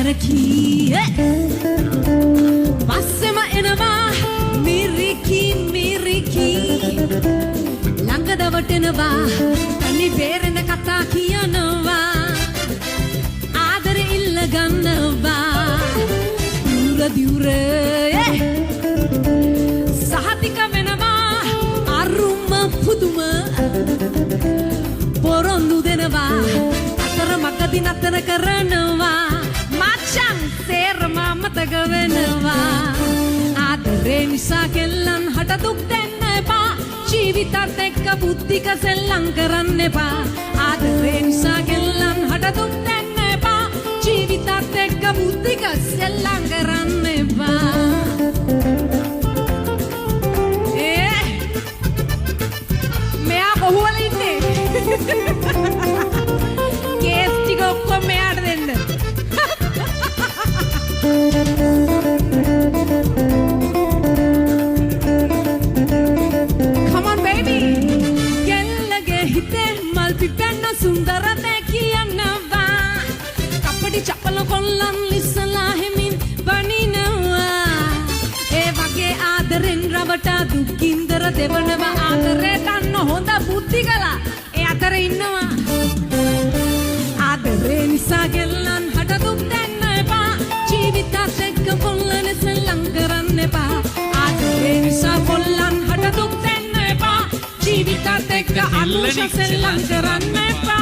ගැරකී පස්සෙම එනවා මිරිකි මිරිකි ළඟ දවටෙනවා තනි බේරෙන කතා කියනවා ආදර ඉල්ල ගන්නවා දුර සහතික වෙනවා අරුම පුදුම පොරොන්දු දෙනවා අතර මගදී නතර කරනවා මචං සේරම මතක වෙනවා ආදරේ නිසා කෙල්ලන් හට දුක් දෙන්න එපා ජීවිතත් එක්ක බුද්ධික සෙල්ලම් කරන්න එපා ආදරේ නිසා කෙල්ලන් හට දුක් දෙන්න එපා ජීවිතත් එක්ක බුද්ධික සෙල්ලම් කරන්න එපා මෙයා කොහොමද ඉන්නේ කේස් ටික ඔක්කොම මෙයාට දෙන්න Come on baby කෙල්ලගේ හිතේ මල් පිපෙන්න සුන්දර දේ කියනවා කපටි චපල කොල්ලන් ලිස්සලා හිමින් බනිනවා ඒ වගේ ආදරෙන් රවටා දුක්ින්දර දෙවනවා ආදරේ ගන්න හොඳ බුද්ධි කලා ඒ අතර ඉන්නවා ආදරේ නිසා කෙල්ලන් හට දුක් දෙන්න එපා ජීවිතත් එක්ක කොල්ලන සෙල්ලම් කරන්න එපා ආදරේ නිසා කොල්ලන් හට දුක් දෙන්න එපා ජීවිතත් එක්ක අනුශ සෙල්ලම් කරන්න එපා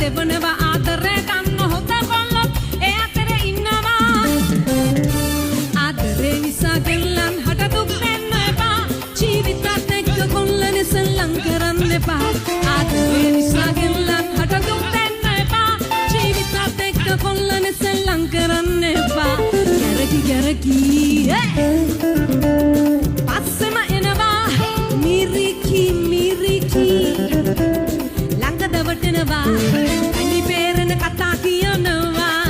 දෙවනවා ආදරේ ගන්න හොඳ කොල්ලොත් ඒ අතරේ ඉන්නවා ආදරේ නිසා කෙල්ලන් හට දුක් දෙන්න එපා ජීවිතත් එක්ක කොල්ලන සෙල්ලම් කරන්න එපා ආදරේ නිසා කෙල්ලන් හට දුක් දෙන්න එපා ජීවිතත් එක්ක කොල්ලන සෙල්ලම් කරන්න එපා ගැරකි පස්සෙම එනවා මිරිකි මිරිකි ළඟ දවටෙනවා අනි බේරෙන කතා කියනවා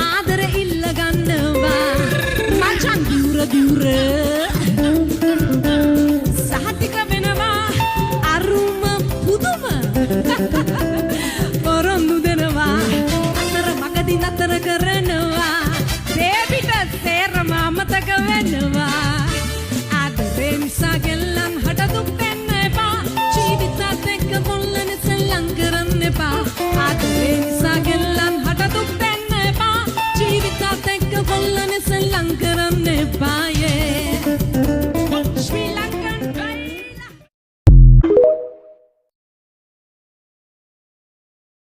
ආදර ඉල්ල ගන්නවා මචං දුර